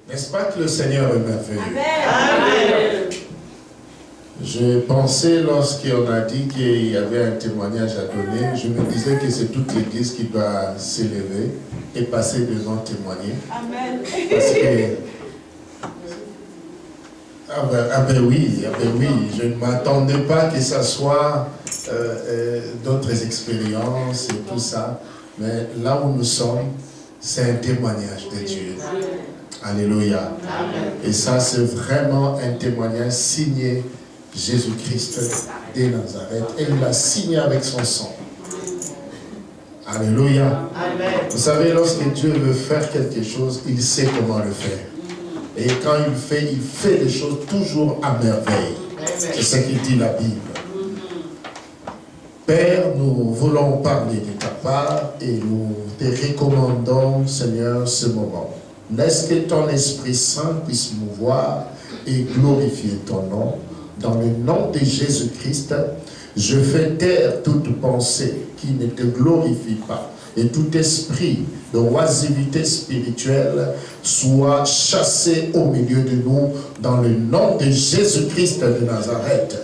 N'est-ce pas que le Seigneur est merveilleux? Amen. Je pensais, lorsqu'on a dit qu'il y avait un témoignage à donner, je me disais que c'est toute l'Église qui doit s'élever et passer devant témoigner. Amen. Parce que... Ah ben oui, je ne m'attendais pas que ça soit d'autres expériences et tout ça. Mais là où nous sommes, c'est un témoignage de Dieu. Alléluia. Amen. Et ça, c'est vraiment un témoignage signé Jésus-Christ de Nazareth. Et il l'a signé avec son sang. Alléluia. Amen. Vous savez, lorsque Dieu veut faire quelque chose, il sait comment le faire. Et quand il fait les choses toujours à merveille. C'est ce qu'il dit la Bible. Père, nous voulons parler de ta part et nous te recommandons, Seigneur, ce moment. Laisse que ton Esprit Saint puisse mouvoir et glorifier ton nom. Dans le nom de Jésus-Christ, je fais taire toute pensée qui ne te glorifie pas. Et tout esprit de oisiveté spirituelle soit chassé au milieu de nous dans le nom de Jésus-Christ de Nazareth.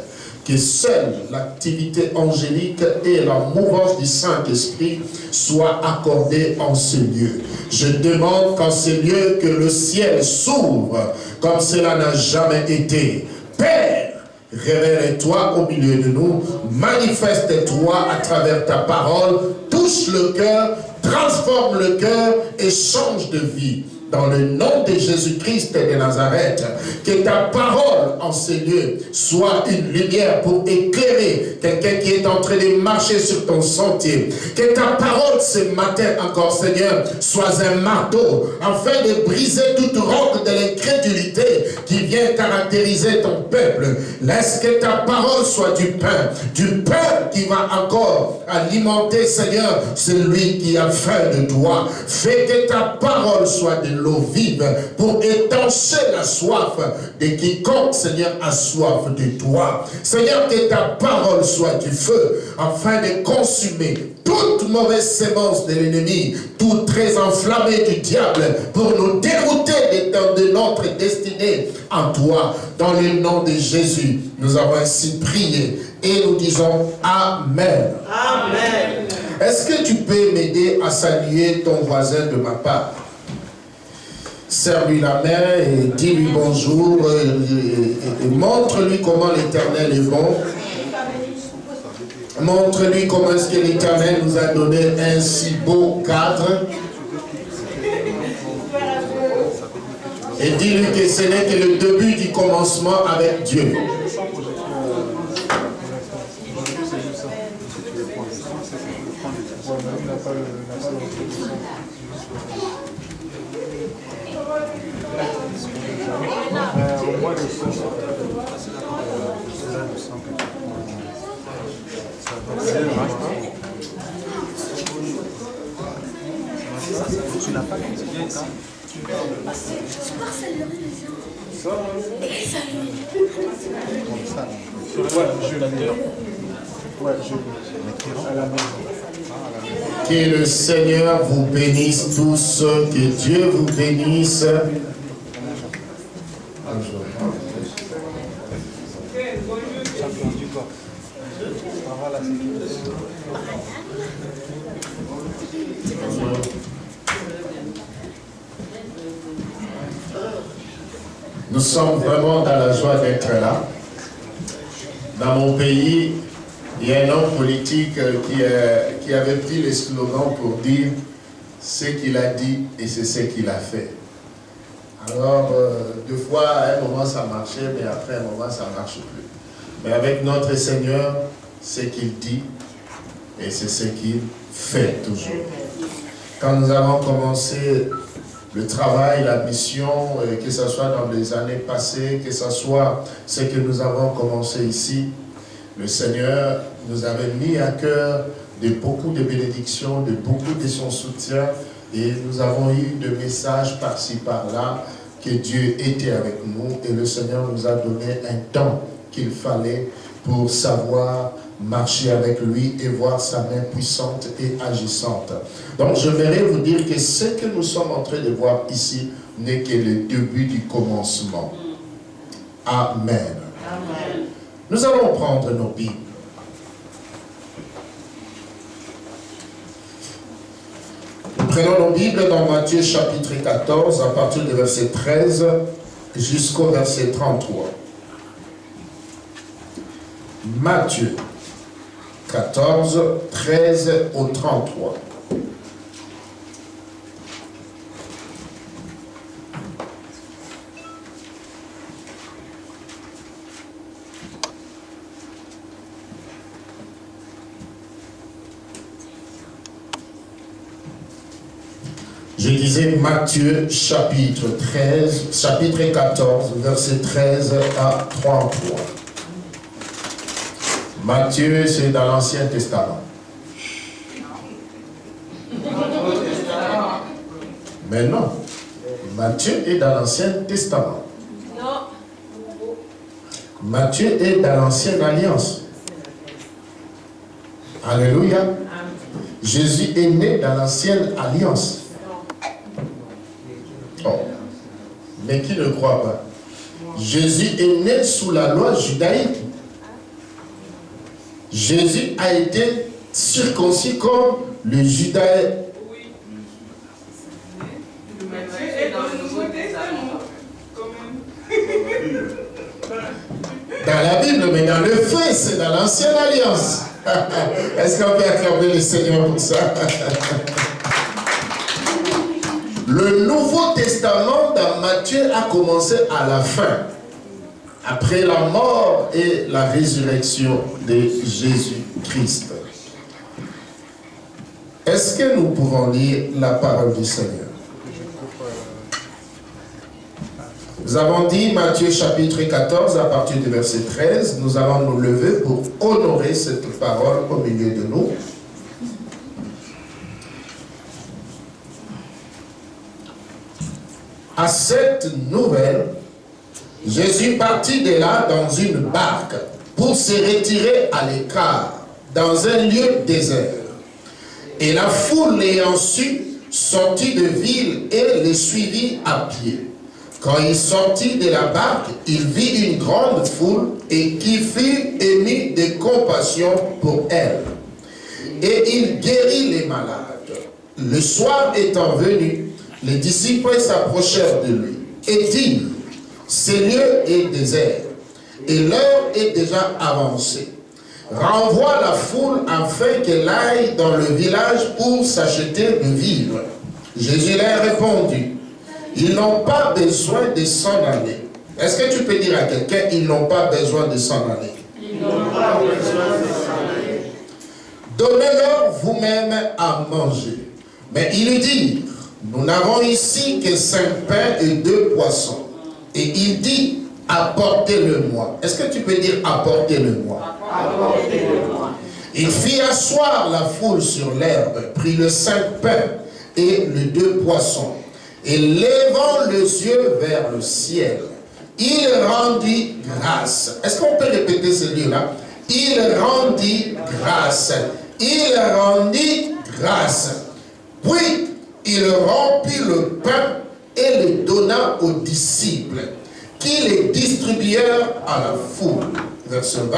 Que seule l'activité angélique et la mouvance du Saint-Esprit soient accordées en ce lieu. Je demande qu'en ce lieu que le ciel s'ouvre comme cela n'a jamais été. Père, révèle-toi au milieu de nous, manifeste-toi à travers ta parole, touche le cœur, transforme le cœur et change de vie. Dans le nom de Jésus-Christ de Nazareth, que ta parole en ces lieux soit une lumière pour éclairer quelqu'un qui est en train de marcher sur ton sentier. Que ta parole ce matin encore, Seigneur, soit un marteau afin de briser toute roque de l'incrédulité qui vient caractériser ton peuple. Laisse que ta parole soit du pain qui va encore alimenter, Seigneur, celui qui a faim de toi. Fais que ta parole soit de l'eau vive pour étancher la soif de quiconque, Seigneur, a soif de toi. Seigneur, que ta parole soit du feu afin de consumer toute mauvaise sémence de l'ennemi, tout très enflammé du diable pour nous dérouter de notre destinée en toi. Dans le nom de Jésus, nous avons ainsi prié et nous disons Amen. Amen. Est-ce que tu peux m'aider à saluer ton voisin de ma part? Serre-lui la main et dis-lui bonjour et montre-lui comment l'Éternel est bon. Montre-lui comment est-ce que l'Éternel nous a donné un si beau cadre. Et dis-lui que ce n'est que le début du commencement avec Dieu. Tu n'as pas quotidien ça? Que le Seigneur vous bénisse tous, que Dieu vous bénisse. Nous sommes vraiment dans la joie d'être là. Dans mon pays, il y a un homme politique qui avait pris les slogans pour dire ce qu'il a dit et c'est ce qu'il a fait. Alors, deux fois, à un moment ça marchait, mais après un moment ça ne marche plus. Mais avec notre Seigneur, ce qu'il dit et c'est ce qu'il fait toujours. Quand nous avons commencé le travail, la mission, que ce soit dans les années passées, que ce soit ce que nous avons commencé ici, le Seigneur nous avait mis à cœur de beaucoup de bénédictions, de beaucoup de son soutien, et nous avons eu des messages par-ci, par-là, que Dieu était avec nous, et le Seigneur nous a donné un temps qu'il fallait pour savoir marcher avec lui et voir sa main puissante et agissante. Donc je voudrais vous dire que ce que nous sommes en train de voir ici n'est que le début du commencement. Amen. Amen. Nous allons prendre nos Bibles. Nous prenons nos Bibles dans Matthieu chapitre 14 à partir du verset 13 jusqu'au verset 33. Matthieu 14, 13 au 33. Je disais Matthieu chapitre 14, verset 13 à 33. Matthieu, c'est dans l'Ancien Testament. Mais non, Matthieu est dans l'Ancien Testament. Matthieu est dans l'Ancienne Alliance. Alléluia. Jésus est né dans l'Ancienne Alliance. Oh. Mais qui ne croit pas? Jésus est né sous la loi judaïque. Jésus a été circoncis comme le judaïque. Oui. Et dans le Nouveau Testament, quand même. Dans la Bible, mais dans le fait, c'est dans l'Ancienne Alliance. Est-ce qu'on peut acclamer le Seigneur pour ça? Le Nouveau Testament dans Matthieu a commencé à la fin, après la mort et la résurrection de Jésus-Christ. Est-ce que nous pouvons lire la parole du Seigneur? Nous avons dit Matthieu chapitre 14 à partir du verset 13. Nous allons nous lever pour honorer cette parole au milieu de nous. À cette nouvelle, Jésus partit de là dans une barque pour se retirer à l'écart, dans un lieu désert. Et la foule l'ayant su, sortit de ville et les suivit à pied. Quand il sortit de la barque, il vit une grande foule et qui fut ému de compassion pour elle. Et il guérit les malades. Le soir étant venu, les disciples s'approchèrent de lui et dirent, ce lieu est désert et l'heure est déjà avancée. Renvoie la foule afin qu'elle aille dans le village pour s'acheter de vivres. Jésus leur répondit, ils n'ont pas besoin de s'en aller. Est-ce que tu peux dire à quelqu'un, ils n'ont pas besoin de s'en aller? Ils n'ont pas besoin de s'en aller. Donnez-leur vous-même à manger. Mais ils lui dirent, nous n'avons ici que 5 pains et 2 poissons. Et il dit, apportez-le-moi. Est-ce que tu peux dire, apportez-le-moi? Apportez-le-moi. Il fit asseoir la foule sur l'herbe, prit le 5 pains et les 2 poissons. Et levant les yeux vers le ciel, il rendit grâce. Est-ce qu'on peut répéter ce lieu-là? Il rendit grâce. Il rendit grâce. Puis, il rompit le pain et le donna aux disciples, qui les distribuèrent à la foule. Verset 20.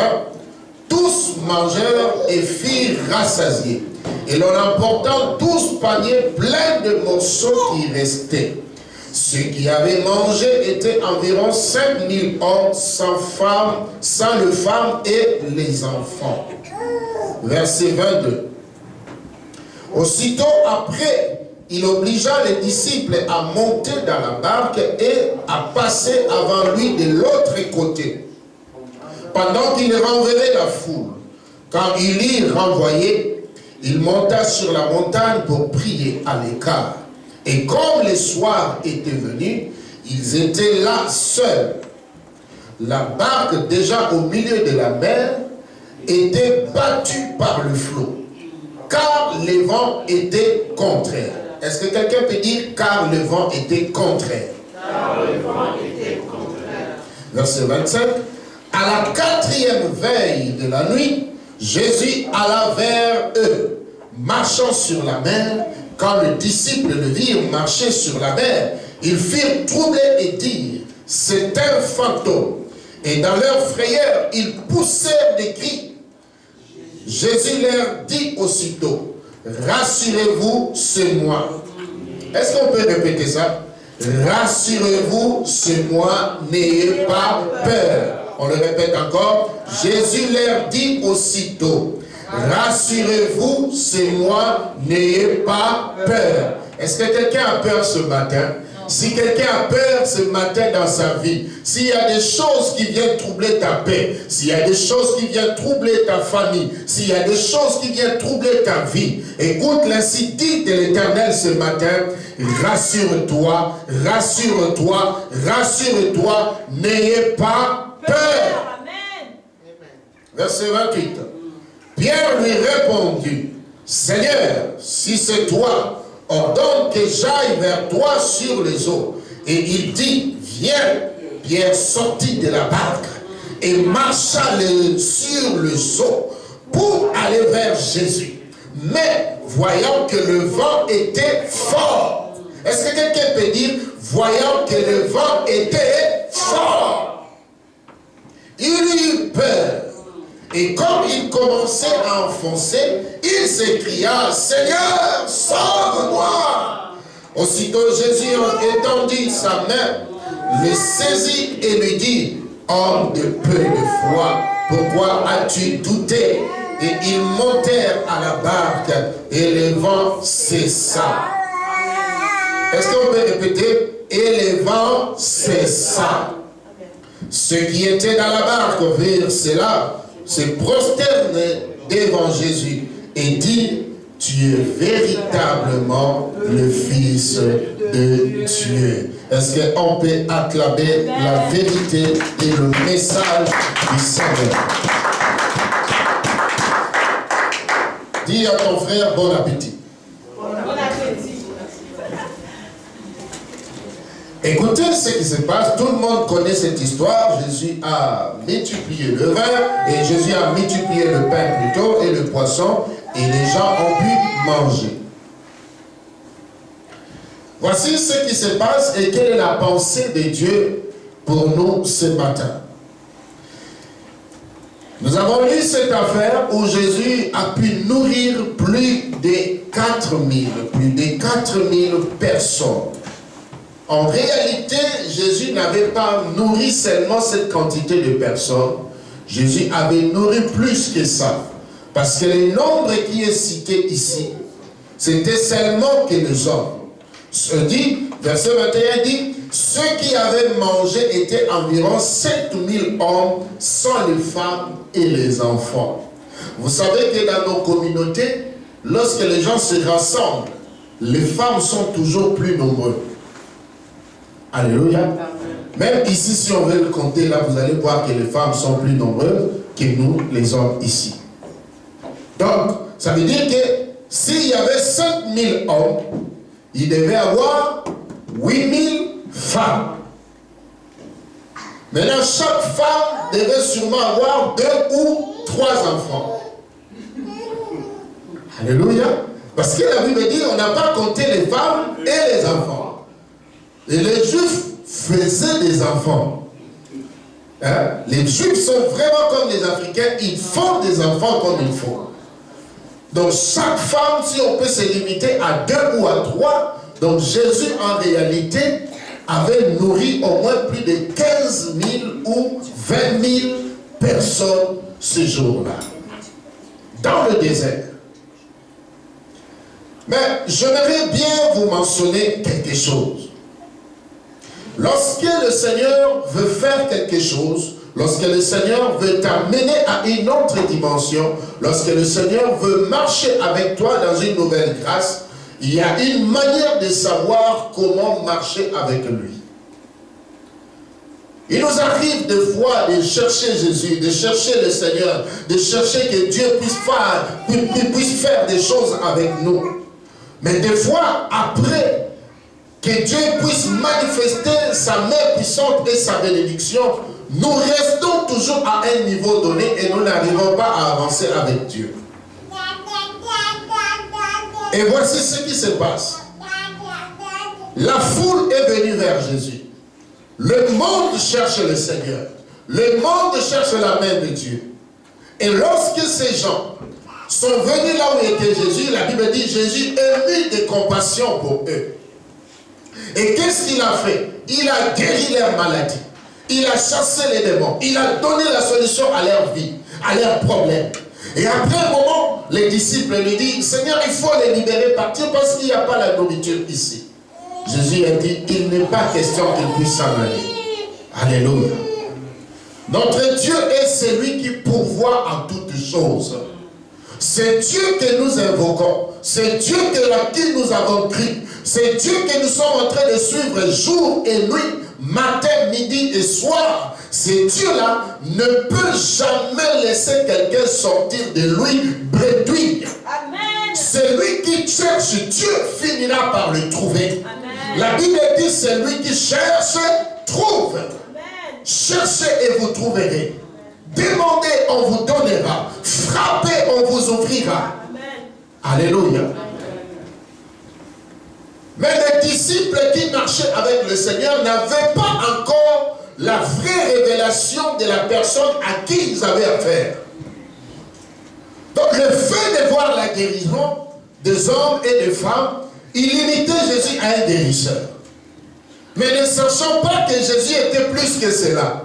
Tous mangèrent et firent rassasier. Et l'on emportant 12 paniers pleins de morceaux qui restaient. Ceux qui avaient mangé étaient environ 5000 hommes, sans les femmes et les enfants. Verset 22. Aussitôt après, il obligea les disciples à monter dans la barque et à passer avant lui de l'autre côté, pendant qu'il renverrait la foule. Quand il l'eut renvoyé, il monta sur la montagne pour prier à l'écart. Et comme le soir était venu, ils étaient là seuls. La barque, déjà au milieu de la mer, était battue par le flot, car le vent était contraire. Est-ce que quelqu'un peut dire, car le vent était contraire? Car le vent était contraire. Verset 25. À la 4e veille de la nuit, Jésus alla vers eux, marchant sur la mer. Quand les disciples le virent marcher sur la mer, ils furent troublés et dirent, c'est un fantôme. Et dans leur frayeur, ils poussèrent des cris. Jésus leur dit aussitôt, rassurez-vous, c'est moi. Est-ce qu'on peut répéter ça? Rassurez-vous, c'est moi, n'ayez pas peur. On le répète encore. Jésus leur dit aussitôt, rassurez-vous, c'est moi, n'ayez pas peur. Est-ce que quelqu'un a peur ce matin? Si quelqu'un a peur ce matin dans sa vie, s'il y a des choses qui viennent troubler ta paix, s'il y a des choses qui viennent troubler ta famille, s'il y a des choses qui viennent troubler ta vie, écoute l'ainsi dit de l'Éternel ce matin, rassure-toi, rassure-toi, rassure-toi, n'ayez pas peur. Amen. Verset 28. Pierre lui répondit, Seigneur, si c'est toi, ordonne que j'aille vers toi sur les eaux. Et il dit, viens. Pierre sortit de la barque et marcha sur les eaux pour aller vers Jésus. Mais voyant que le vent était fort, est-ce que quelqu'un peut dire, voyant que le vent était fort, il eut peur. Et comme il commençait à enfoncer, il s'écria, Seigneur, sauve-moi. Aussitôt Jésus étendit sa main, le saisit et lui dit, homme de peu de foi, pourquoi as-tu douté? Et ils montèrent à la barque et le vent cessa. Est-ce qu'on peut répéter? Et le vent cessa. Ceux qui étaient dans la barque virent cela, se prosternent devant Jésus et dit, tu es véritablement le Fils de Dieu. Est-ce qu'on peut acclamer la vérité et le message du Seigneur? Dis à ton frère, bon appétit. Bon appétit. Écoutez ce qui se passe, tout le monde connaît cette histoire. Jésus a multiplié le vin et Jésus a multiplié le pain plutôt et le poisson et les gens ont pu manger. Voici ce qui se passe et quelle est la pensée de Dieu pour nous ce matin. Nous avons lu cette affaire où Jésus a pu nourrir plus de 4000 personnes. En réalité, Jésus n'avait pas nourri seulement cette quantité de personnes. Jésus avait nourri plus que ça. Parce que le nombre qui est cité ici, c'était seulement que les hommes. Verset 21 dit, ceux qui avaient mangé étaient environ 7000 hommes, sans les femmes et les enfants. Vous savez que dans nos communautés, lorsque les gens se rassemblent, les femmes sont toujours plus nombreuses. Alléluia. Même ici, si on veut le compter, là, vous allez voir que les femmes sont plus nombreuses que nous, les hommes, ici. Donc, ça veut dire que s'il y avait 5000 hommes, il devait avoir 8000 femmes. Maintenant, chaque femme devait sûrement avoir 2 ou 3 enfants. Alléluia. Parce que la Bible dit, on n'a pas compté les femmes et les enfants. Et les Juifs faisaient des enfants. Hein? Les Juifs sont vraiment comme les Africains, ils font des enfants comme il faut. Donc chaque femme, si on peut se limiter à 2 ou à 3, donc Jésus en réalité avait nourri au moins plus de 15 000 ou 20 000 personnes ce jour-là, dans le désert. Mais j'aimerais bien vous mentionner quelque chose. Lorsque le Seigneur veut faire quelque chose, lorsque le Seigneur veut t'amener à une autre dimension, lorsque le Seigneur veut marcher avec toi dans une nouvelle grâce, il y a une manière de savoir comment marcher avec lui. Il nous arrive des fois de chercher Jésus, de chercher le Seigneur, de chercher que Dieu puisse faire des choses avec nous. Mais des fois, après que Dieu puisse manifester sa main puissante et sa bénédiction, nous restons toujours à un niveau donné et nous n'arrivons pas à avancer avec Dieu. Et voici ce qui se passe. La foule est venue vers Jésus. Le monde cherche le Seigneur. Le monde cherche la main de Dieu. Et lorsque ces gens sont venus là où était Jésus, la Bible dit Jésus ému de compassion pour eux. Et qu'est-ce qu'il a fait? Il a guéri leur maladie. Il a chassé les démons. Il a donné la solution à leur vie, à leurs problèmes. Et après un moment, les disciples lui disent, Seigneur, il faut les libérer, partir parce qu'il n'y a pas la nourriture ici. Jésus a dit, il n'est pas question qu'ils puissent s'en aller. Alléluia. Notre Dieu est celui qui pourvoit en toutes choses. C'est Dieu que nous invoquons. C'est Dieu à qui nous avons cru. C'est Dieu que nous sommes en train de suivre jour et nuit, matin, midi et soir. Ce Dieu-là ne peut jamais laisser quelqu'un sortir de lui bredouille. Amen. Celui qui cherche Dieu finira par le trouver. Amen. La Bible dit celui qui cherche, trouve. Amen. Cherchez et vous trouverez. Demandez, on vous donnera. Frappez, on vous ouvrira. Amen. Alléluia. Amen. Mais les disciples qui marchaient avec le Seigneur n'avaient pas encore la vraie révélation de la personne à qui ils avaient affaire. Donc le fait de voir la guérison des hommes et des femmes, il limitait Jésus à un guérisseur. Mais ne sachant pas que Jésus était plus que cela.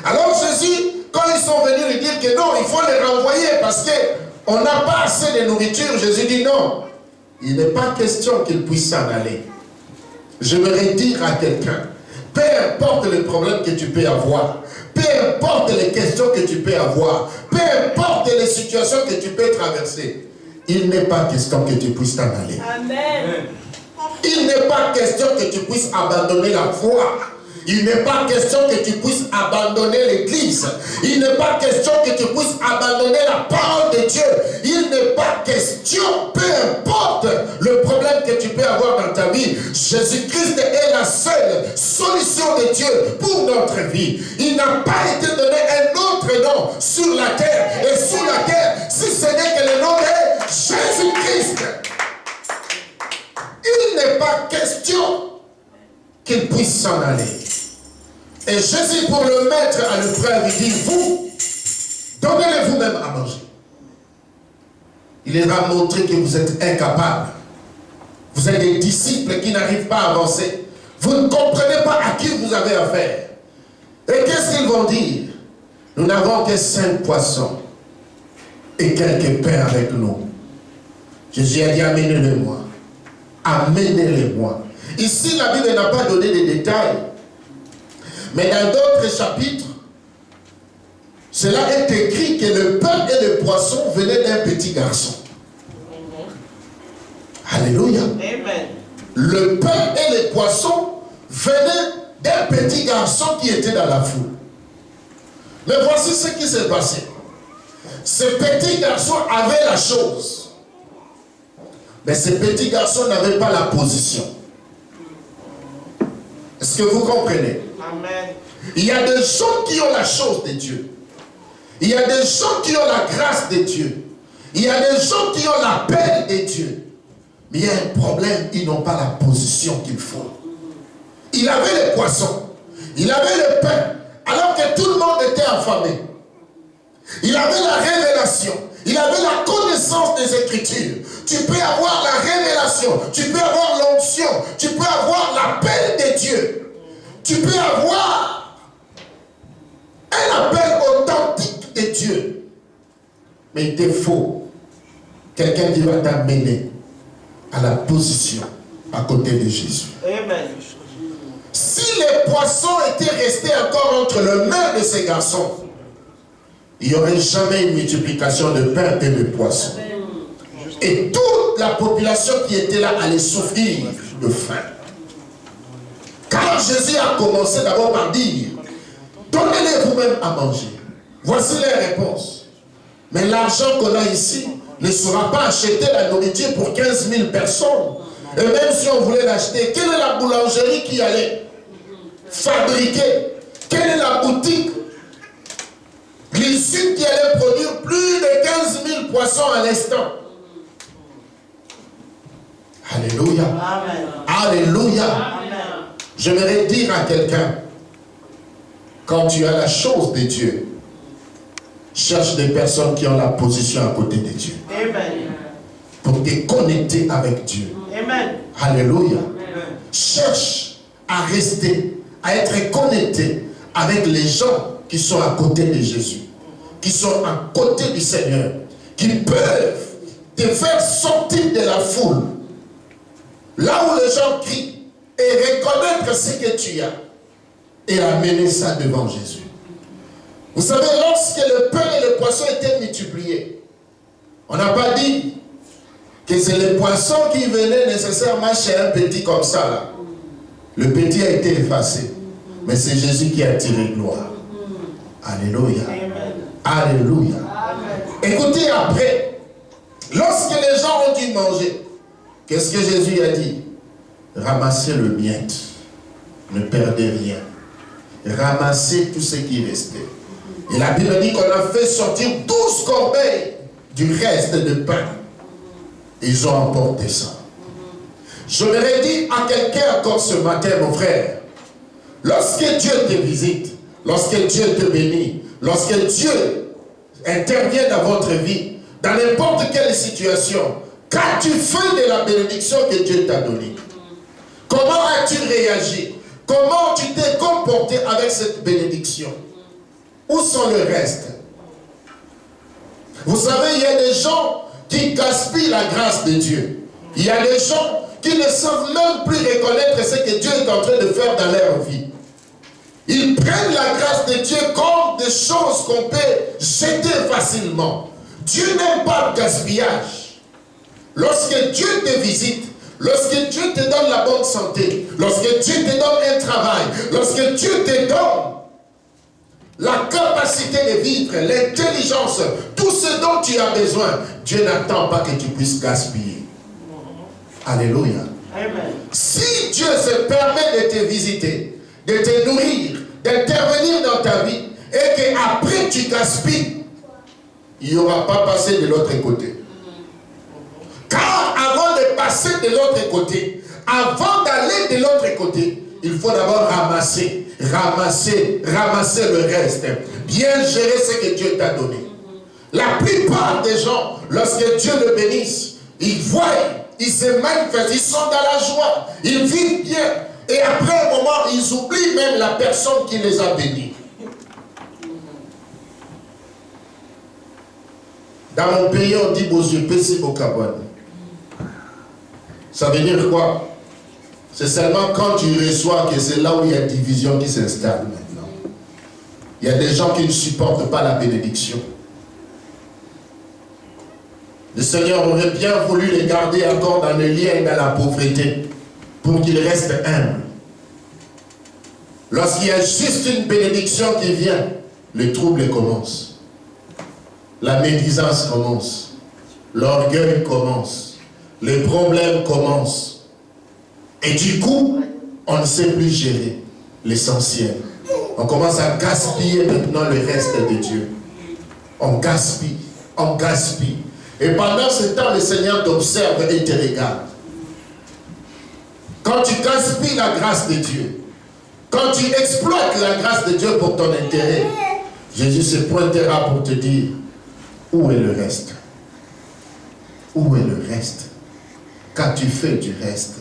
Alors Jésus, quand ils sont venus lui dire que non, il faut les renvoyer parce qu'on n'a pas assez de nourriture, Jésus dit non. Il n'est pas question qu'ils puissent s'en aller. J'aimerais dire à quelqu'un, peu importe les problèmes que tu peux avoir, peu importe les questions que tu peux avoir, peu importe les situations que tu peux traverser, il n'est pas question que tu puisses t'en aller. Amen. Il n'est pas question que tu puisses abandonner la foi. Il n'est pas question que tu puisses abandonner l'église. Il n'est pas question que tu puisses abandonner la parole de Dieu. Il n'est pas question, peu importe le problème que tu peux avoir dans ta vie, Jésus-Christ est la seule solution de Dieu pour notre vie. Il n'a pas été donné un autre nom sur la terre. Et sur la terre, si ce n'est que le nom de Jésus-Christ. Il n'est pas question qu'il puisse s'en aller. Et Jésus, pour le mettre à l'épreuve, il dit, vous, donnez-le vous-même à manger. Il leur a montré que vous êtes incapables. Vous êtes des disciples qui n'arrivent pas à avancer. Vous ne comprenez pas à qui vous avez affaire. Et qu'est-ce qu'ils vont dire? Nous n'avons que 5 poissons et quelques pains avec nous. Jésus a dit, amenez-le-moi. Amenez-le-moi. Ici, la Bible n'a pas donné de détails. Mais dans d'autres chapitres, cela est écrit que le pain et le poisson venaient d'un petit garçon. Alléluia. Amen. Le pain et le poisson venaient d'un petit garçon qui était dans la foule. Mais voici ce qui s'est passé. Ce petit garçon avait la chose. Mais ce petit garçon n'avait pas la position. Est-ce que vous comprenez? Amen. Il y a des gens qui ont la chose de Dieu. Il y a des gens qui ont la grâce de Dieu. Il y a des gens qui ont l'appel de Dieu. Mais il y a un problème, ils n'ont pas la position qu'il faut. Il avait les poissons. Il avait le pain. Alors que tout le monde était affamé. Il avait la révélation. Il avait la connaissance des Écritures. Tu peux avoir la révélation. Tu peux avoir l'onction. Tu peux avoir l'appel de Dieu. Tu peux avoir un appel authentique de Dieu. Mais il te faut quelqu'un qui va t'amener à la position à côté de Jésus. Amen. Si les poissons étaient restés encore entre les mains de ces garçons, il n'y aurait jamais une multiplication de pain et de poissons. Et toute la population qui était là allait souffrir de faim. Car Jésus a commencé d'abord par dire, donnez-les vous-même à manger. Voici les réponses. Mais l'argent qu'on a ici ne sera pas acheter la nourriture pour 15 000 personnes. Et même si on voulait l'acheter, quelle est la boulangerie qui allait fabriquer? Quelle est la boutique? L'usine qui allait produire plus de 15 000 poissons à l'instant. Alléluia. Amen. Alléluia. Amen. J'aimerais dire à quelqu'un, quand tu as la chose de Dieu, cherche des personnes qui ont la position à côté de Dieu. Amen. Pour te connecter avec Dieu. Amen. Alléluia. Cherche à rester, à être connecté avec les gens qui sont à côté de Jésus, qui sont à côté du Seigneur, qui peuvent te faire sortir de la foule, là où les gens crient, et reconnaître ce que tu as, et amener ça devant Jésus. Vous savez, lorsque le pain et le poisson étaient multipliés, on n'a pas dit que c'est les poissons qui venaient nécessairement chez un petit comme ça là. Le petit a été effacé, mais c'est Jésus qui a tiré gloire. Alléluia. Alléluia. Écoutez après, lorsque les gens ont dû manger, qu'est-ce que Jésus a dit? Ramassez le miettes, ne perdez rien. Ramassez tout ce qui restait. Et la Bible dit qu'on a fait sortir 12 corbeilles du reste de pain. Ils ont emporté ça. Je me redis à quelqu'un encore ce matin, mon frère, lorsque Dieu te visite, lorsque Dieu te bénit, lorsque Dieu intervient dans votre vie, dans n'importe quelle situation, qu'as-tu fait de la bénédiction que Dieu t'a donnée? Comment as-tu réagi? Comment tu t'es comporté avec cette bénédiction? Où sont le reste? Vous savez, il y a des gens qui gaspillent la grâce de Dieu. Il y a des gens qui ne savent même plus reconnaître ce que Dieu est en train de faire dans leur vie. Ils prennent la grâce de Dieu comme des choses qu'on peut jeter facilement. Dieu n'aime pas le gaspillage. Lorsque Dieu te visite, lorsque Dieu te donne la bonne santé, lorsque Dieu te donne un travail, lorsque Dieu te donne la capacité de vivre, l'intelligence, tout ce dont tu as besoin, Dieu n'attend pas que tu puisses gaspiller. Alléluia. Amen. Si Dieu se permet de te visiter, de te nourrir, d'intervenir dans ta vie, et qu'après tu gaspilles, il n'y aura pas passé de l'autre côté. Car avant de passer de l'autre côté, avant d'aller de l'autre côté, il faut d'abord ramasser le reste. Bien gérer ce que Dieu t'a donné. La plupart des gens, lorsque Dieu le bénisse, ils voient, ils se manifestent, ils sont dans la joie, ils vivent bien. Et après un moment, ils oublient même la personne qui les a bénis. Dans mon pays, on dit Bosu, Pessi Bokabouane. Ça veut dire quoi? C'est seulement quand tu reçois que c'est là où il y a division qui s'installe maintenant. Il y a des gens qui ne supportent pas la bénédiction. Le Seigneur aurait bien voulu les garder encore dans le lien et dans la pauvreté pour qu'ils restent humbles. Lorsqu'il y a juste une bénédiction qui vient, le trouble commence. La médisance commence. L'orgueil commence. Les problèmes commencent. Et du coup, on ne sait plus gérer l'essentiel. On commence à gaspiller maintenant le reste de Dieu. On gaspille, on gaspille. Et pendant ce temps, le Seigneur t'observe et te regarde. Quand tu gaspilles la grâce de Dieu, quand tu exploites la grâce de Dieu pour ton intérêt, Jésus se pointera pour te dire, où est le reste? Où est le reste? Qu'as-tu fait du reste?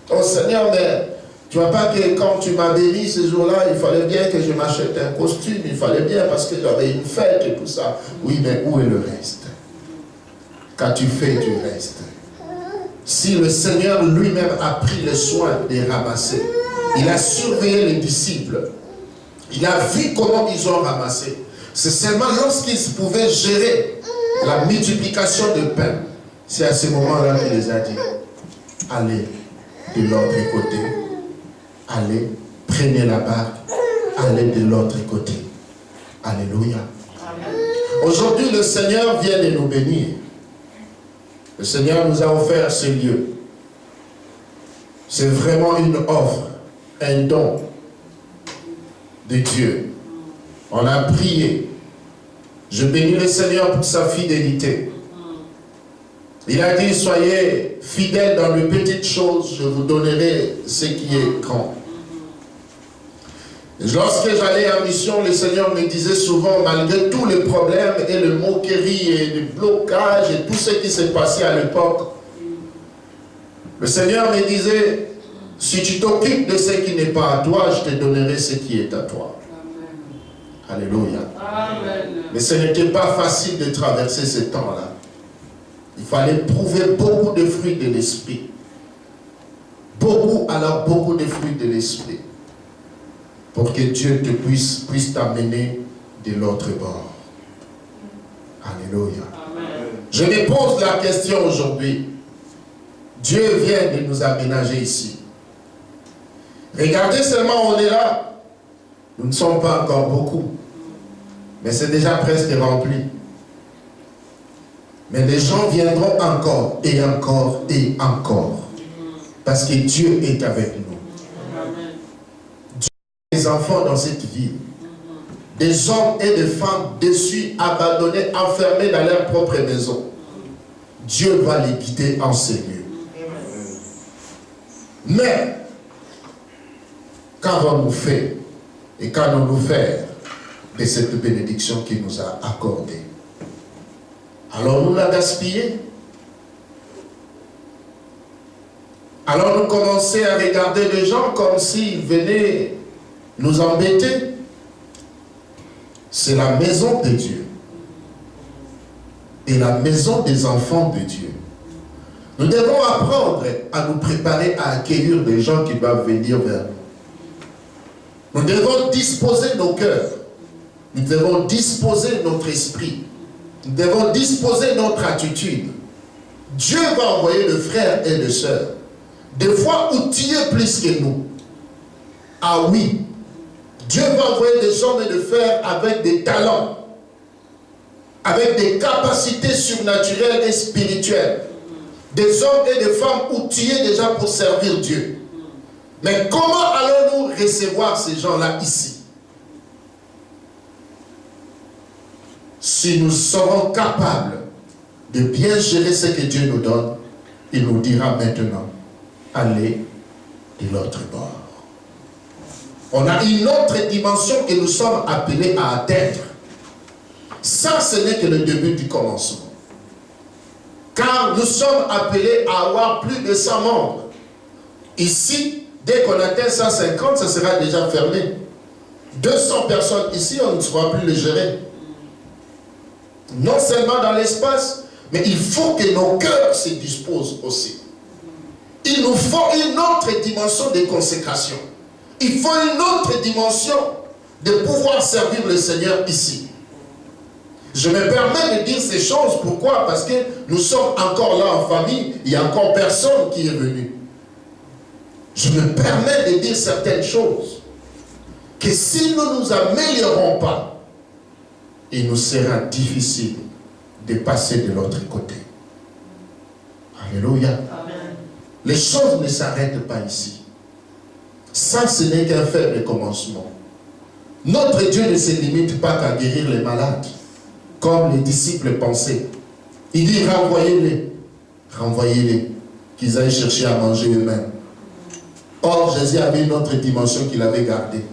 Oh Seigneur, mais tu vois pas que quand tu m'as béni ce jour-là, il fallait bien que je m'achète un costume, il fallait bien parce que j'avais une fête et tout ça. Oui, mais où est le reste? Qu'as-tu fait du reste? Si le Seigneur lui-même a pris le soin de ramasser, il a surveillé les disciples, il a vu comment ils ont ramassé. C'est seulement lorsqu'ils pouvaient gérer la multiplication de pain, c'est à ce moment-là qu'il les a dit, allez de l'autre côté, allez, prenez la barque, allez de l'autre côté. Alléluia. Aujourd'hui, le Seigneur vient de nous bénir. Le Seigneur nous a offert ce lieu. C'est vraiment une offre, un don de Dieu. On a prié. Je bénis le Seigneur pour sa fidélité. Il a dit, soyez fidèles dans les petites choses, je vous donnerai ce qui est grand. Lorsque j'allais en mission, le Seigneur me disait souvent, malgré tous les problèmes et les moqueries et les blocages et tout ce qui s'est passé à l'époque, le Seigneur me disait, si tu t'occupes de ce qui n'est pas à toi, je te donnerai ce qui est à toi. Amen. Alléluia. Amen. Mais ce n'était pas facile de traverser ce temps-là. Il fallait prouver beaucoup de fruits de l'esprit. Beaucoup de fruits de l'esprit. Pour que Dieu te puisse t'amener de l'autre bord. Alléluia. Amen. Je me pose la question aujourd'hui. Dieu vient de nous aménager ici. Regardez seulement, on est là. Nous ne sommes pas encore beaucoup. Mais c'est déjà presque rempli. Mais les gens viendront encore et encore et encore. Parce que Dieu est avec nous. Dieu a des enfants dans cette ville. Des hommes et des femmes déçus, abandonnés, enfermés dans leur propre maison. Dieu va les guider en ces lieux. Mais, qu'avons-nous fait et qu'allons-nous faire de cette bénédiction qu'il nous a accordée? Allons-nous la gaspiller? Allons-nous commencer à regarder les gens comme s'ils venaient nous embêter? C'est la maison de Dieu et la maison des enfants de Dieu. Nous devons apprendre à nous préparer à accueillir des gens qui doivent venir vers nous. Nous devons disposer nos cœurs. Nous devons disposer notre esprit. Nous devons disposer notre attitude. Dieu va envoyer de frères et de sœurs, des fois outillés plus que nous. Ah oui, Dieu va envoyer des hommes et des frères avec des talents, avec des capacités surnaturelles et spirituelles. Des hommes et des femmes outillés déjà pour servir Dieu. Mais comment allons-nous recevoir ces gens-là ici? Si nous serons capables de bien gérer ce que Dieu nous donne, il nous dira maintenant, allez de l'autre bord. On a une autre dimension que nous sommes appelés à atteindre. Ça, ce n'est que le début du commencement. Car nous sommes appelés à avoir plus de 100 membres. Ici, dès qu'on atteint 150, ça sera déjà fermé. 200 personnes ici, on ne saura plus les gérer. Non seulement dans l'espace, mais il faut que nos cœurs se disposent aussi. Il nous faut une autre dimension de consécration. Il faut une autre dimension de pouvoir servir le Seigneur ici. Je me permets de dire ces choses, pourquoi? Parce que nous sommes encore là en famille, il n'y a encore personne qui est venu. Je me permets de dire certaines choses, que si nous ne nous améliorons pas, il nous sera difficile de passer de l'autre côté. Alléluia. Amen. Les choses ne s'arrêtent pas ici. Ça, ce n'est qu'un faible commencement. Notre Dieu ne se limite pas qu'à guérir les malades, comme les disciples pensaient. Il dit, renvoyez-les. Renvoyez-les, qu'ils aillent chercher à manger eux-mêmes. Or, Jésus avait une autre dimension qu'il avait gardée.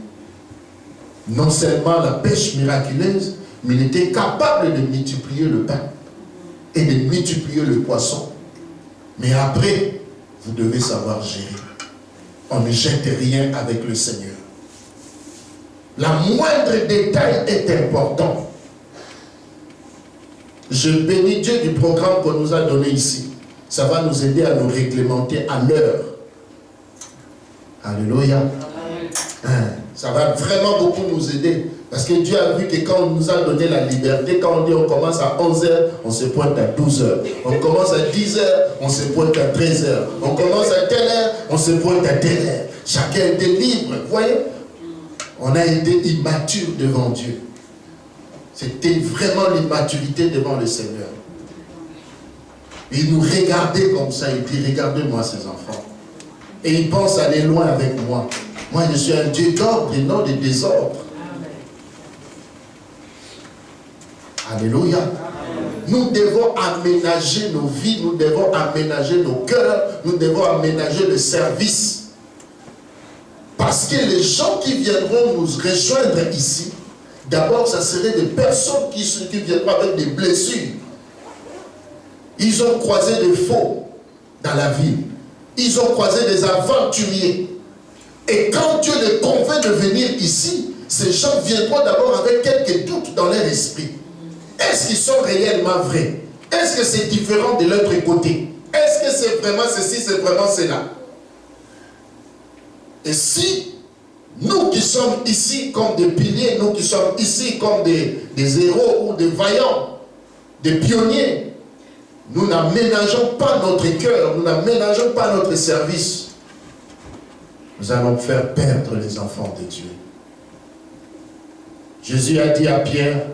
Non seulement la pêche miraculeuse, mais il était capable de multiplier le pain et de multiplier le poisson. Mais après, vous devez savoir gérer. On ne jette rien avec le Seigneur. La moindre détail est important. Je bénis Dieu du programme qu'on nous a donné ici. Ça va nous aider à nous réglementer à l'heure. Alléluia. Ça va vraiment beaucoup nous aider. Parce que Dieu a vu que quand on nous a donné la liberté, quand on dit on commence à 11h, on se pointe à 12h. On commence à 10h, on se pointe à 13h. On commence à telle heure, on se pointe à telle heure. Chacun était libre. Vous voyez? On a été immature devant Dieu. C'était vraiment l'immaturité devant le Seigneur. Il nous regardait comme ça, il dit, regardez-moi ces enfants. Et il pense aller loin avec moi. Moi, je suis un Dieu d'ordre et non de désordre. Alléluia. Nous devons aménager nos vies, nous devons aménager nos cœurs, nous devons aménager le service. Parce que les gens qui viendront nous rejoindre ici, d'abord, ça serait des personnes qui viendront avec des blessures. Ils ont croisé des faux dans la vie. Ils ont croisé des aventuriers. Et quand Dieu les convainc de venir ici, ces gens viendront d'abord avec quelques doutes dans leur esprit. Est-ce qu'ils sont réellement vrais? Est-ce que c'est différent de l'autre côté? Est-ce que c'est vraiment ceci, c'est vraiment cela? Et si nous qui sommes ici comme des piliers, nous qui sommes ici comme des héros ou des vaillants, des pionniers, nous n'aménageons pas notre cœur, nous n'aménageons pas notre service, nous allons faire perdre les enfants de Dieu. Jésus a dit à Pierre,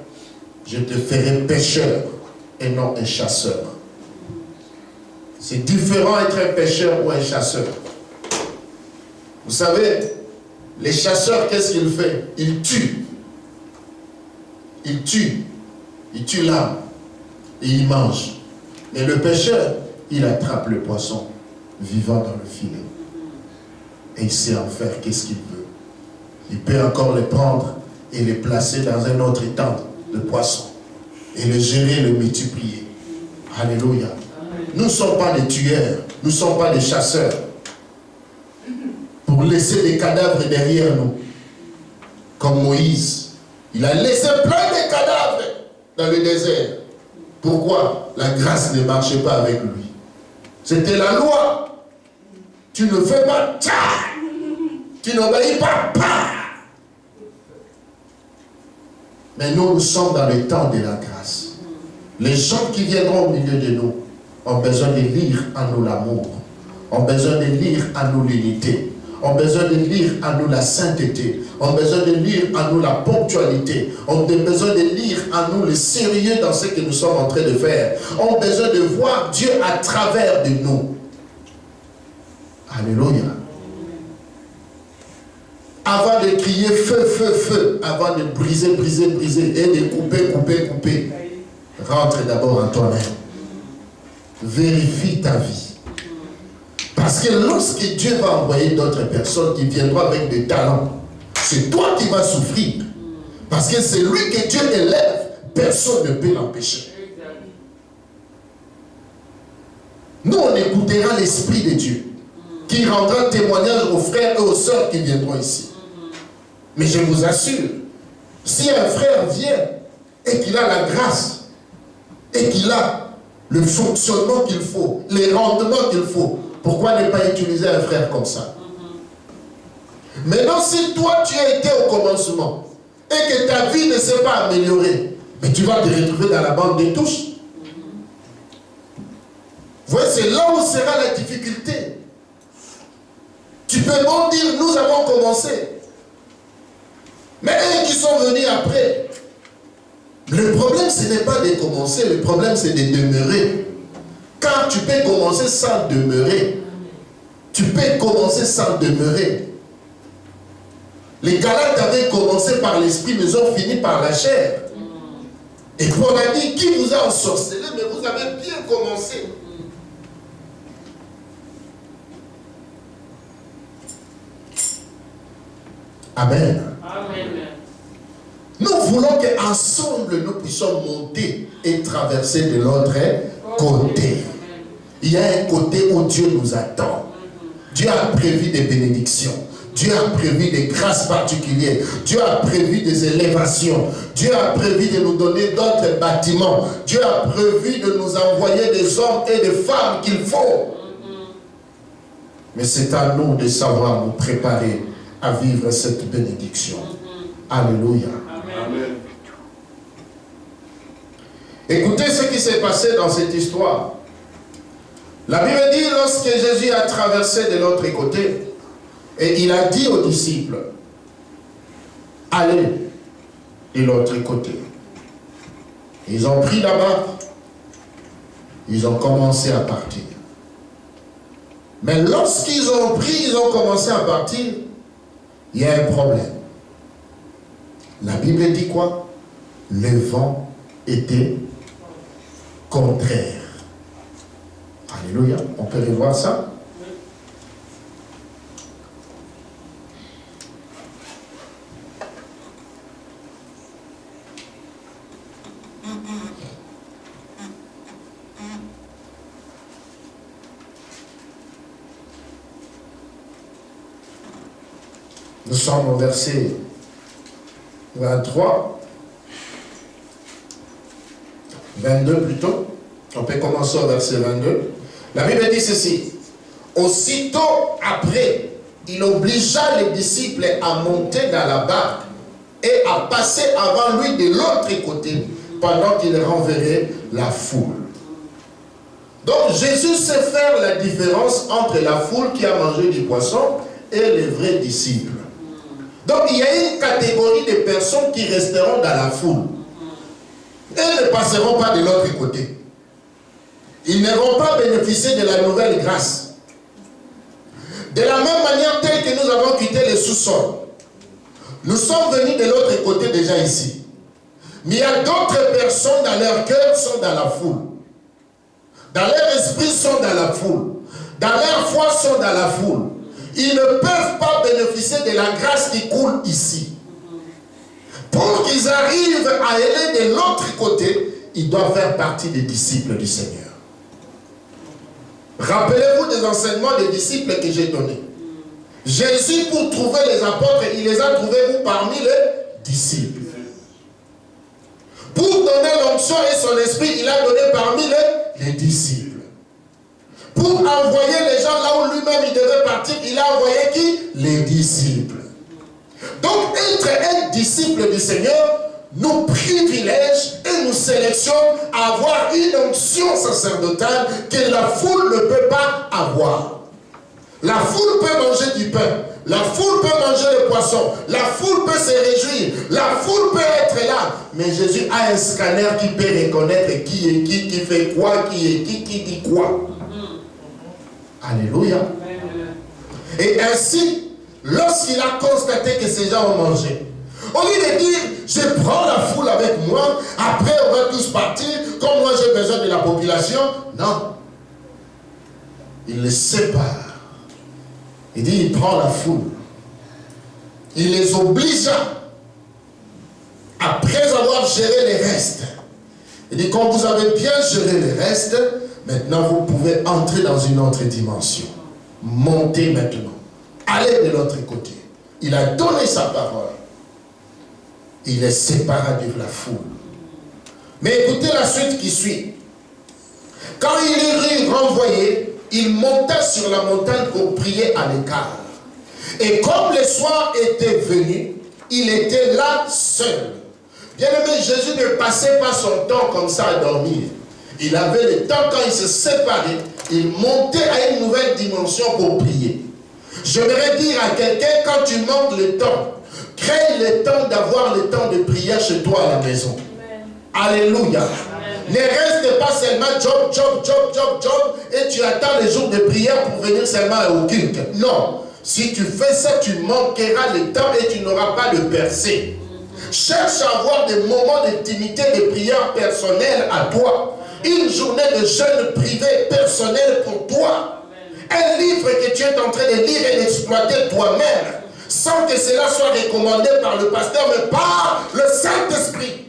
je te ferai pêcheur et non un chasseur. C'est différent être un pêcheur ou un chasseur. Vous savez, les chasseurs, qu'est-ce qu'ils font? Ils tuent. Ils tuent. Ils tuent l'âme. Et ils mangent. Mais le pêcheur, il attrape le poisson vivant dans le filet. Et il sait en faire qu'est-ce qu'il veut. Il peut encore les prendre et les placer dans un autre étang de poissons. Et le gérer, le multiplier. Alléluia. Nous ne sommes pas des tueurs. Nous ne sommes pas des chasseurs. Pour laisser des cadavres derrière nous. Comme Moïse. Il a laissé plein de cadavres dans le désert. Pourquoi? La grâce ne marchait pas avec lui. C'était la loi. Tu ne fais pas ça. Tu n'obéis pas. Mais nous sommes dans le temps de la grâce. Les gens qui viendront au milieu de nous ont besoin de lire en nous l'amour. Ont besoin de lire en nous l'unité. Ont besoin de lire en nous la sainteté. Ont besoin de lire en nous la ponctualité. Ont besoin de lire en nous le sérieux dans ce que nous sommes en train de faire. Ont besoin de voir Dieu à travers de nous. Alléluia. Avant de crier feu, feu, feu, avant de briser, briser, briser, et de couper, couper, couper, rentre d'abord en toi-même. Vérifie ta vie. Parce que lorsque Dieu va envoyer d'autres personnes qui viendront avec des talents, c'est toi qui vas souffrir. Parce que c'est lui que Dieu élève, personne ne peut l'empêcher. Nous, on écoutera l'Esprit de Dieu, qui rendra témoignage aux frères et aux sœurs qui viendront ici. Mais je vous assure, si un frère vient et qu'il a la grâce, et qu'il a le fonctionnement qu'il faut, les rendements qu'il faut, pourquoi ne pas utiliser un frère comme ça? Maintenant, si toi tu as été au commencement et que ta vie ne s'est pas améliorée, mais tu vas te retrouver dans la bande des touches. Vous voyez, c'est là où sera la difficulté. Tu peux bon dire, nous avons commencé. Mais eux qui sont venus après, le problème ce n'est pas de commencer, le problème c'est de demeurer. Car tu peux commencer sans demeurer. Tu peux commencer sans demeurer. Les Galates avaient commencé par l'esprit, mais ils ont fini par la chair. Et Paul a dit, qui vous a ensorcelé, mais vous avez bien commencé. Amen. Amen. Nous voulons qu'ensemble nous puissions monter et traverser de l'autre côté. Il y a un côté où Dieu nous attend. Dieu a prévu des bénédictions. Dieu a prévu des grâces particulières. Dieu a prévu des élévations. Dieu a prévu de nous donner d'autres bâtiments. Dieu a prévu de nous envoyer des hommes et des femmes qu'il faut. Mais c'est à nous de savoir nous préparer à vivre cette bénédiction. Alléluia. Amen. Écoutez ce qui s'est passé dans cette histoire. La Bible dit, lorsque Jésus a traversé de l'autre côté, et il a dit aux disciples, allez de l'autre côté. Ils ont pris la barque, ils ont commencé à partir. Mais lorsqu'ils ont pris, ils ont commencé à partir, il y a un problème. La Bible dit quoi? Le vent était contraire. Alléluia. On peut revoir ça? Nous sommes au verset 23, 22 plutôt. On peut commencer au verset 22. La Bible dit ceci. Aussitôt après, il obligea les disciples à monter dans la barque et à passer avant lui de l'autre côté pendant qu'il renverrait la foule. Donc Jésus sait faire la différence entre la foule qui a mangé du poisson et les vrais disciples. Donc il y a une catégorie de personnes qui resteront dans la foule. Elles ne passeront pas de l'autre côté. Ils ne vont pas bénéficier de la nouvelle grâce. De la même manière telle que nous avons quitté le sous-sol. Nous sommes venus de l'autre côté déjà ici. Mais il y a d'autres personnes dans leur cœur sont dans la foule. Dans leur esprit sont dans la foule. Dans leur foi sont dans la foule. Ils ne peuvent pas bénéficier de la grâce qui coule ici. Pour qu'ils arrivent à aller de l'autre côté, ils doivent faire partie des disciples du Seigneur. Rappelez-vous des enseignements des disciples que j'ai donnés. Jésus, pour trouver les apôtres, il les a trouvés où? Parmi les disciples. Pour donner l'onction et son esprit, il a donné parmi les disciples. Pour envoyer les gens là où lui-même il devait partir, il a envoyé qui? Les disciples. Donc, être un disciple du Seigneur nous privilège et nous sélectionne à avoir une onction sacerdotale que la foule ne peut pas avoir. La foule peut manger du pain, la foule peut manger le poisson, la foule peut se réjouir, la foule peut être là. Mais Jésus a un scanner qui peut reconnaître qui est qui fait quoi, qui est qui dit quoi. Alléluia. Et ainsi, lorsqu'il a constaté que ces gens ont mangé, au lieu de dire, je prends la foule avec moi, après on va tous partir, comme moi j'ai besoin de la population, non. Il les sépare. Il dit, il prend la foule. Il les obligea, après avoir géré les restes. Il dit, quand vous avez bien géré les restes, maintenant vous pouvez entrer dans une autre dimension. Montez maintenant. Allez de l'autre côté. Il a donné sa parole. Il les sépara de la foule. Mais écoutez la suite qui suit. Quand il est renvoyé, il monta sur la montagne pour prier à l'écart. Et comme le soir était venu, il était là seul. Bien-aimé, Jésus ne passait pas son temps comme ça à dormir. Il avait le temps quand il se séparait, il montait à une nouvelle dimension pour prier. J'aimerais dire à quelqu'un, quand tu manques le temps, crée le temps d'avoir le temps de prière chez toi à la maison. Amen. Alléluia. Amen. Ne reste pas seulement job, et tu attends les jours de prière pour venir seulement au culte. Non. Si tu fais ça, tu manqueras le temps et tu n'auras pas de percée. Cherche à avoir des moments d'intimité, de prière personnelle à toi. Une journée de jeûne privé personnel pour toi. Un livre que tu es en train de lire et d'exploiter toi-même, sans que cela soit recommandé par le pasteur, mais par le Saint-Esprit.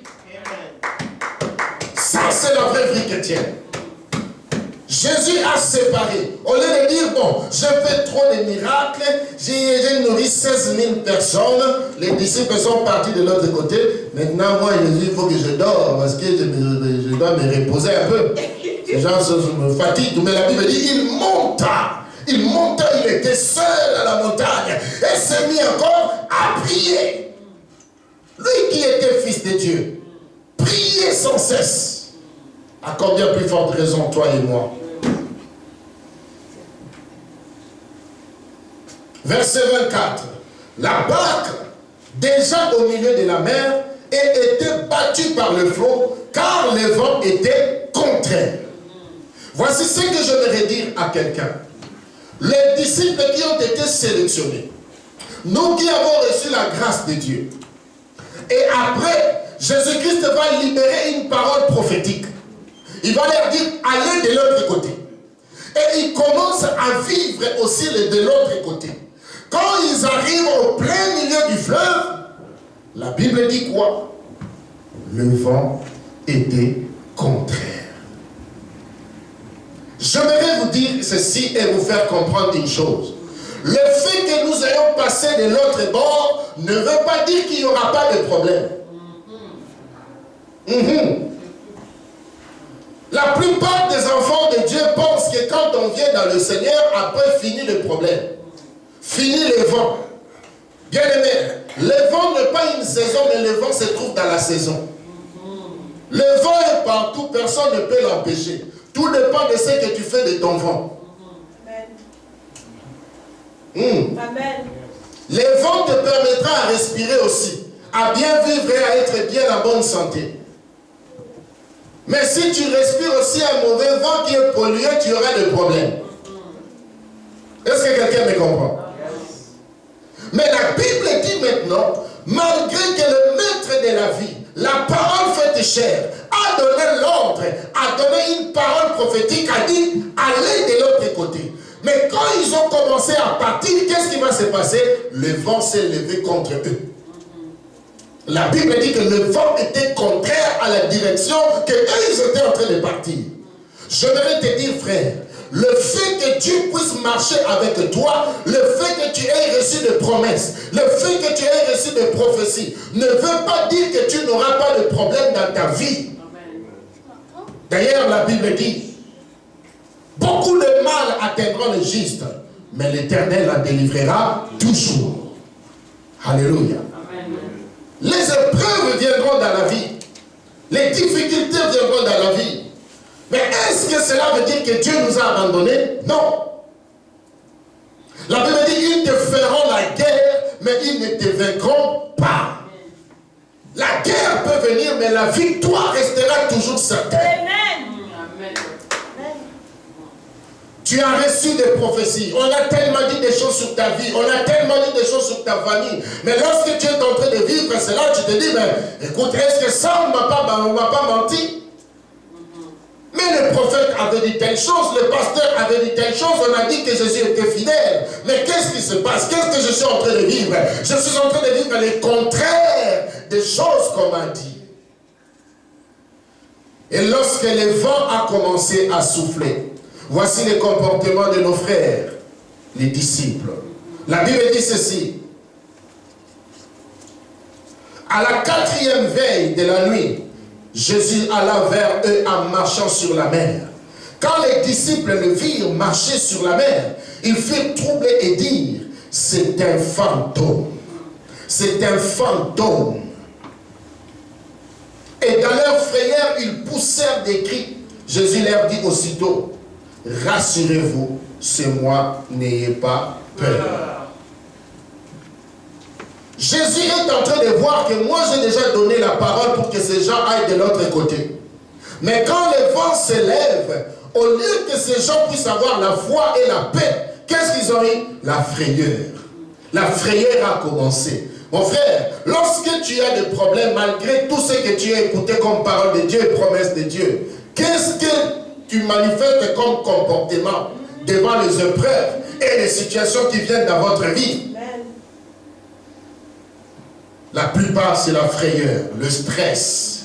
Ça, c'est la vraie vie chrétienne. Jésus a séparé. Au lieu de dire, bon, je fais trop de miracles, j'ai nourri 16 000 personnes, les disciples sont partis de l'autre côté. Maintenant, moi, Jésus, il faut que je dors, parce que je dois me reposer un peu. Les gens me fatiguent. Mais la Bible dit, il monta, il était seul à la montagne, et s'est mis encore à prier. Lui qui était fils de Dieu, priait sans cesse. À combien plus forte raison, toi et moi? Verset 24. La barque, déjà au milieu de la mer, était battue par le flot, car le vent était contraire. Voici ce que je voudrais dire à quelqu'un. Les disciples qui ont été sélectionnés Nous qui avons reçu la grâce de Dieu. Et après, Jésus-Christ va libérer une parole prophétique. Il va leur dire, allez de l'autre côté. Et ils commencent à vivre aussi de l'autre côté. Quand ils arrivent au plein milieu du fleuve, la Bible dit quoi? Le vent était contraire. J'aimerais vous dire ceci et vous faire comprendre une chose. Le fait que nous ayons passé de l'autre bord ne veut pas dire qu'il n'y aura pas de problème. La plupart des enfants de Dieu pensent que quand on vient dans le Seigneur, après finit le problème. Fini le vent. Bien aimé, le vent n'est pas une saison, mais le vent se trouve dans la saison. Le vent est partout, personne ne peut l'empêcher. Tout dépend de ce que tu fais de ton vent. Amen. Le vent te permettra à respirer aussi, à bien vivre et à être bien en bonne santé. Mais si tu respires aussi un mauvais vent qui est pollué, tu auras des problèmes. Est-ce que quelqu'un me comprend? Mais la Bible dit maintenant, malgré que le maître de la vie, la parole faite chair, a donné l'ordre, a donné une parole prophétique, a dit, allez de l'autre côté. Mais quand ils ont commencé à partir, qu'est-ce qui va se passer? Le vent s'est levé contre eux. La Bible dit que le vent était contraire à la direction que eux, ils étaient en train de partir. Je voudrais te dire, frère, le fait que Dieu puisse marcher avec toi, le fait que tu aies reçu des promesses, le fait que tu aies reçu des prophéties, ne veut pas dire que tu n'auras pas de problème dans ta vie. D'ailleurs, la Bible dit, beaucoup de mal atteindront le juste, mais l'Éternel la délivrera toujours. Alléluia. Les épreuves viendront dans la vie. Les difficultés viendront dans la vie. Mais est-ce que cela veut dire que Dieu nous a abandonnés? Non. La Bible dit, ils te feront la guerre, mais ils ne te vaincront pas. La guerre peut venir, mais la victoire restera toujours certaine. Amen. Tu as reçu des prophéties. On a tellement dit des choses sur ta vie. On a tellement dit des choses sur ta famille. Mais lorsque tu es en train de vivre cela, tu te dis, mais écoute, est-ce que ça, on ne m'a pas menti? Mais le prophète avait dit telle chose, le pasteur avait dit telle chose, on a dit que Jésus était fidèle. Mais qu'est-ce qui se passe? Qu'est-ce que je suis en train de vivre? Je suis en train de vivre les contraires des choses qu'on m'a dit. Et lorsque le vent a commencé à souffler, voici le comportement de nos frères, les disciples. La Bible dit ceci. À la 4e veille de la nuit, Jésus alla vers eux en marchant sur la mer. Quand les disciples le virent marcher sur la mer, ils furent troublés et dirent, c'est un fantôme. C'est un fantôme. Et dans leur frayeur, ils poussèrent des cris. Jésus leur dit aussitôt, rassurez-vous, c'est moi, n'ayez pas peur. Jésus est en train de voir que moi j'ai déjà donné la parole pour que ces gens aillent de l'autre côté. Mais quand le vent se lève, au lieu que ces gens puissent avoir la foi et la paix, qu'est-ce qu'ils ont eu? La frayeur. La frayeur a commencé. Mon frère, lorsque tu as des problèmes, malgré tout ce que tu as écouté comme parole de Dieu et promesse de Dieu, qu'est-ce que tu manifestes comme comportement devant les épreuves et les situations qui viennent dans votre vie? La plupart, c'est la frayeur, le stress.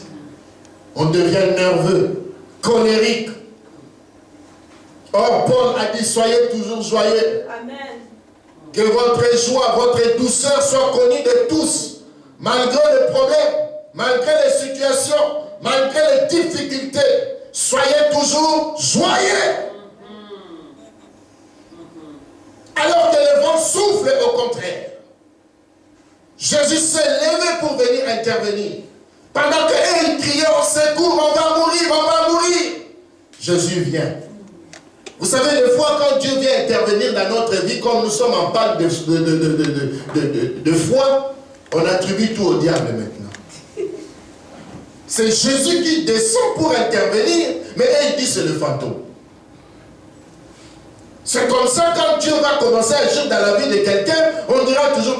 On devient nerveux, colérique. Or, Paul a dit, soyez toujours joyeux. Amen. Que votre joie, votre douceur soit connue de tous. Malgré les problèmes, malgré les situations, malgré les difficultés, soyez toujours joyeux. Alors que le vent souffle au contraire. Jésus s'est levé pour venir intervenir. Pendant qu'ils criaient au secours, on va mourir. Jésus vient. Vous savez, des fois, quand Dieu vient intervenir dans notre vie, comme nous sommes en panne de foi, on attribue tout au diable maintenant. C'est Jésus qui descend pour intervenir, mais il dit c'est le fantôme. C'est comme ça, quand Dieu va commencer à agir dans la vie de quelqu'un, on dira toujours,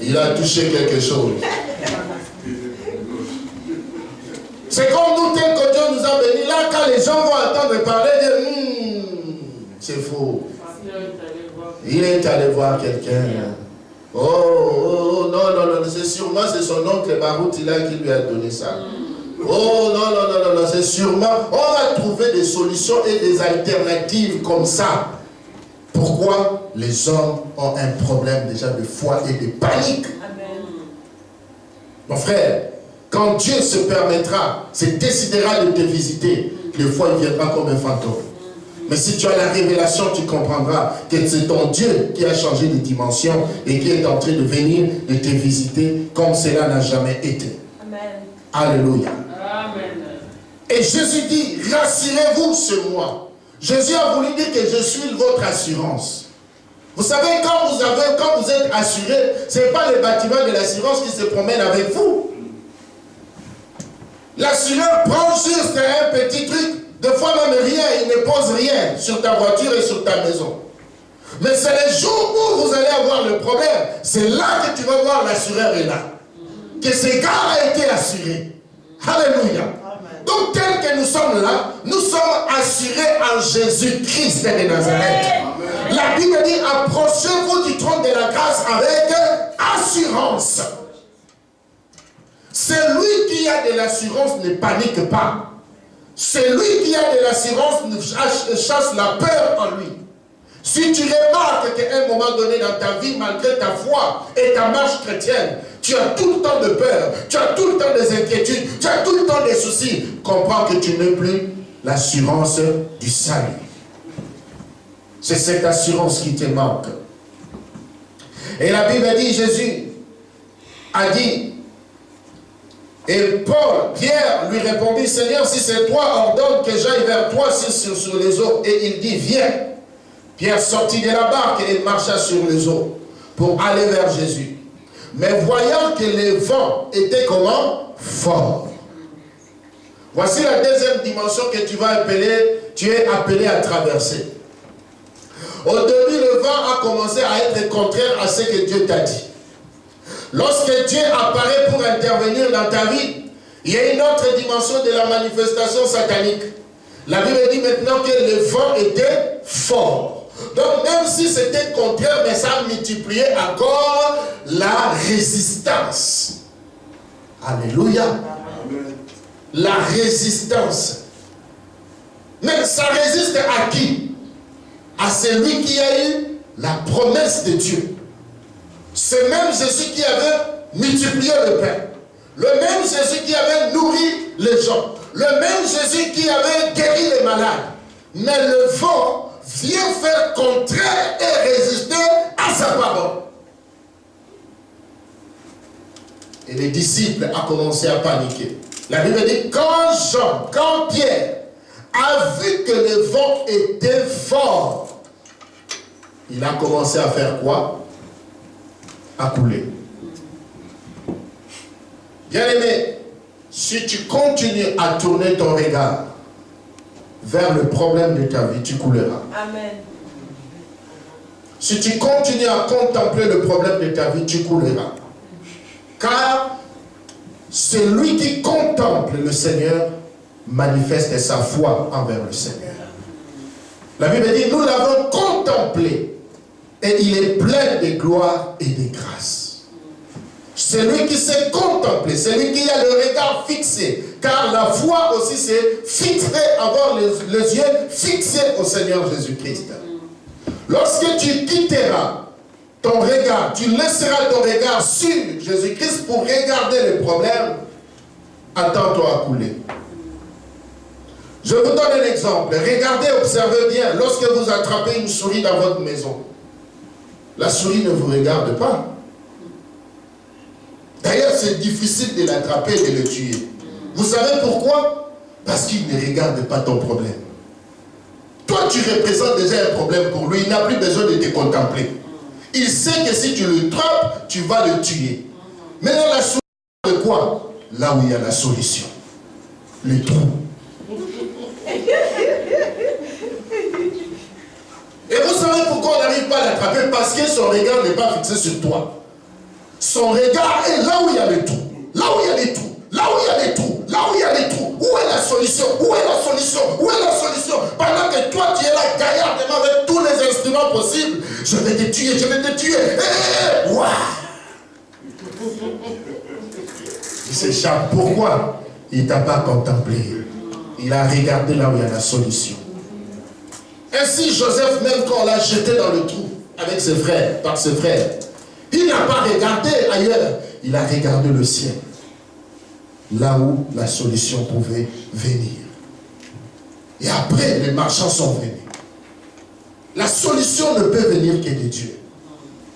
Il a touché quelque chose. C'est comme nous, tel que Dieu nous a bénis. Là, quand les gens vont entendre parler, dire, c'est faux. Il est allé voir quelqu'un. Oh, non, c'est sûrement, c'est son oncle Baroutila qui lui a donné ça. Oh, non, c'est sûrement. On va trouver des solutions et des alternatives comme ça. Pourquoi les hommes ont un problème déjà de foi et de panique? Amen. Mon frère, quand Dieu se permettra, se décidera de te visiter, des fois il viendra comme un fantôme. Mais si tu as la révélation, tu comprendras que c'est ton Dieu qui a changé de dimension et qui est en train de venir de te visiter comme cela n'a jamais été. Amen. Alléluia. Amen. Et Jésus dit, rassurez-vous ce mois. Jésus a voulu dire que je suis votre assurance. Vous savez, quand vous êtes assuré, ce n'est pas le bâtiment de l'assurance qui se promène avec vous. L'assureur prend juste un petit truc, des fois même rien, il ne pose rien sur ta voiture et sur ta maison. Mais c'est les jours où vous allez avoir le problème, c'est là que tu vas voir l'assureur est là. Que ce gars a été assuré. Alléluia. Donc tel que nous sommes là, nous sommes assurés en Jésus-Christ de Nazareth. Amen. La Bible dit, approchez-vous du trône de la grâce avec assurance. Celui qui a de l'assurance ne panique pas. Celui qui a de l'assurance chasse la peur en lui. Si tu remarques qu'à un moment donné dans ta vie, malgré ta foi et ta marche chrétienne, tu as tout le temps de peur, tu as tout le temps des inquiétudes, tu as tout le temps des soucis, comprends que tu n'as plus l'assurance du salut. C'est cette assurance qui te manque. Et la Bible dit, Jésus a dit, et Pierre lui répondit, Seigneur, si c'est toi, ordonne que j'aille vers toi sur les eaux. Et il dit, viens. Pierre sortit de la barque et il marcha sur les eaux pour aller vers Jésus. Mais voyant que les vents étaient comment? Forts. Voici la deuxième dimension que tu es appelé à traverser. Au début, le vent a commencé à être contraire à ce que Dieu t'a dit. Lorsque Dieu apparaît pour intervenir dans ta vie, il y a une autre dimension de la manifestation satanique. La Bible dit maintenant que le vent était fort. Donc même si c'était contraire, mais ça a multiplié encore la résistance. Alléluia. Amen. La résistance. Mais ça résiste à qui? À celui qui a eu la promesse de Dieu. C'est même Jésus qui avait multiplié le pain. Le même Jésus qui avait nourri les gens. Le même Jésus qui avait guéri les malades. Mais le vent vient faire contraire et résister à sa parole. Et les disciples ont commencé à paniquer. La Bible dit, quand Pierre a vu que le vent était fort, il a commencé à faire quoi? À couler. Bien-aimé, si tu continues à tourner ton regard vers le problème de ta vie, tu couleras. Amen. Si tu continues à contempler le problème de ta vie, tu couleras. Car celui qui contemple le Seigneur manifeste sa foi envers le Seigneur. La Bible dit, nous l'avons contemplé et il est plein de gloire et de grâce. Celui qui s'est contemplé, celui qui a le regard fixé, car la foi aussi c'est fixer, avoir les yeux fixés au Seigneur Jésus-Christ. Lorsque tu quitteras ton regard, tu laisseras ton regard sur Jésus-Christ pour regarder les problèmes, attends-toi à couler. Je vous donne un exemple. Regardez, observez bien. Lorsque vous attrapez une souris dans votre maison, la souris ne vous regarde pas. D'ailleurs, c'est difficile de l'attraper et de le tuer. Vous savez pourquoi? Parce qu'il ne regarde pas ton problème. Toi, tu représentes déjà un problème pour lui. Il n'a plus besoin de te contempler. Il sait que si tu le trappes, tu vas le tuer. Maintenant, la souris de quoi? Là où il y a la solution. Le trou. Et vous savez savez pourquoi on n'arrive pas à l'attraper? Parce que son regard n'est pas fixé sur toi. Son regard est là où il y a le tout. Là où il y a les tout. Là où il y a les tout. Là où il y a les tout. Où est la solution? Où est la solution? Où est la solution? Pendant que toi tu es là gaillardement avec tous les instruments possibles. Je vais te tuer, je vais te tuer. Waouh! Il s'échappe. Pourquoi? Il ne t'a pas contemplé. Il a regardé là où il y a la solution. Ainsi, Joseph, même quand on l'a jeté dans le trou avec ses frères, par ses frères, il n'a pas regardé ailleurs. Il a regardé le ciel. Là où la solution pouvait venir. Et après, les marchands sont venus. La solution ne peut venir que de Dieu.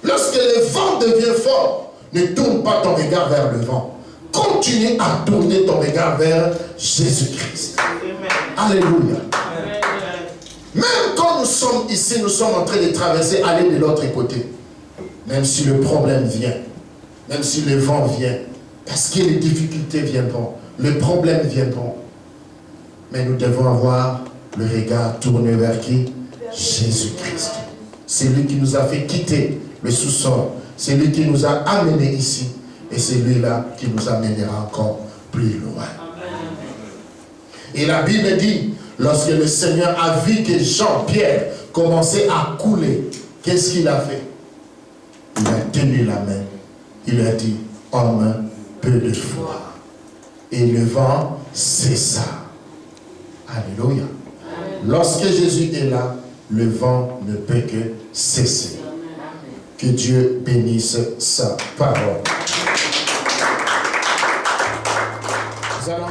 Lorsque le vent devient fort, ne tourne pas ton regard vers le vent. Continue à tourner ton regard vers Jésus-Christ. Alléluia. Même quand nous sommes ici, nous sommes en train de traverser, aller de l'autre côté. Même si le problème vient, même si le vent vient, parce que les difficultés viendront, le problème viendront. Mais nous devons avoir le regard tourné vers qui? Jésus-Christ. C'est lui qui nous a fait quitter le sous-sol. C'est lui qui nous a amenés ici. Et c'est lui-là qui nous amènera encore plus loin. Et la Bible dit, lorsque le Seigneur a vu que Jean-Pierre commençait à couler, qu'est-ce qu'il a fait? Il a tenu la main. Il a dit, homme, peu de foi. Et le vent cessa. Alléluia. Lorsque Jésus est là, le vent ne peut que cesser. Que Dieu bénisse sa parole. Nous allons